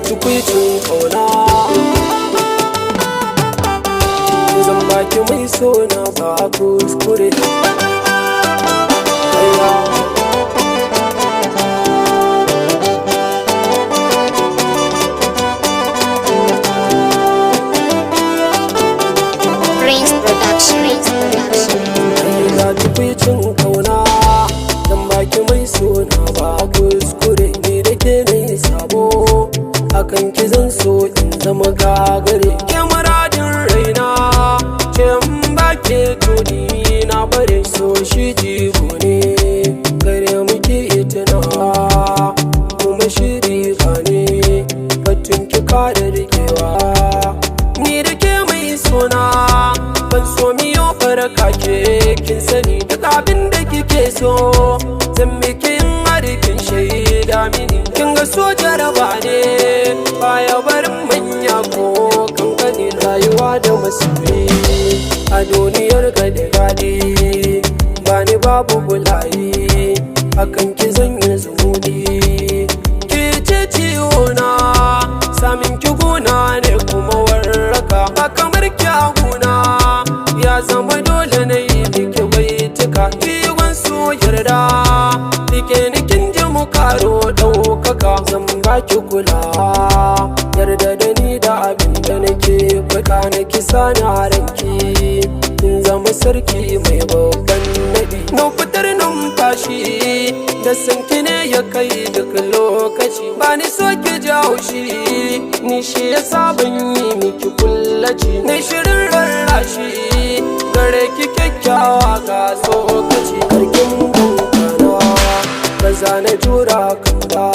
tukuicin kauna. Zan baki mai sona ba kuskure. Ga tukuicin kauna, zan baki mai sona ba kuskure. Ni da ke nayi sabo, akan ki zan so in zama gagare. Ke muradin raina, ce in baki to ni na bare. So shi jigo ne, gare muke tunawa, kuma shiri ba ne, batun ki kada rikewa. Ni da ke mai sona, ban so miyo faraka ke kin sani duk abin da kike so zan miki in kin shaida mini. Kin ga so jaraba ne baya barin manya ko kankani. Rayuwa da masoyi a duniyar gade-gade, bani babu bulayi, akan ki zan yi zumudi. Ki ce ciwo na samin ki guna ne kuma warraka, ba kamar kyaguna ya zama dole na yi miki baituka. Kiwon so yarda rike ni kin ji mu karo ɗaukaka. Zan baki kula, yarda da ni da abin da nake faɗa na kisa na ranki. Kin zama sarki mai babban naɗi, na fitar numfashi da sanki ne ya kai duk lokaci. Ba ni so ki jawo shi, ni shi ya saban yi miki kullaci. Na shirin rarrashi gare ki kyakkyawa ga tsokaci. Karkin bukana ba za na jura kan ba,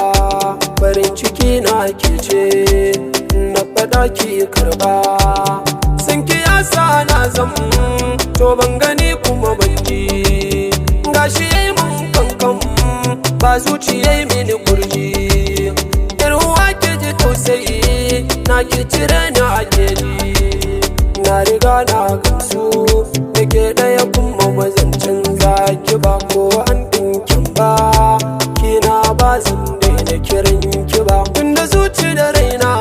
farin ciki na ke ce na faɗa ki karba. Sun ki yasa na zam to ban gani kuma banki, gashi yayi mun kankan ba zuciya mini kurji. Yarwa ke ji tausayi na ki cire ni a keji. Na riga na gamsu da ke ɗaya kuma bazan canza ki ba, ko an ɗinkin ba kina ba zan daina kiran ki ba. Tunda zuci da raina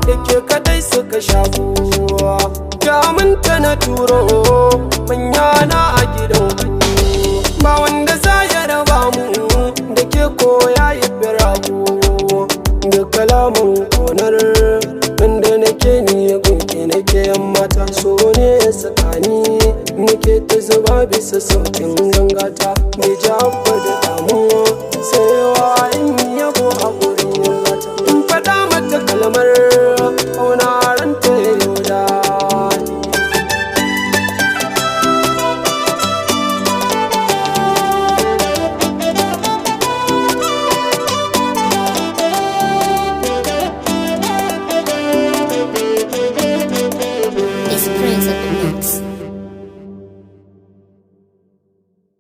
da ke kadai suka shafuwa, jaminta na turo manya na a gidan ba wanda za ya raba mu da ke koya yi firaku. Da kalamun konar wanda nake ni gunki nake yan mata, so ne ya sakani nake ta zuba bisa sautin gangata. Bai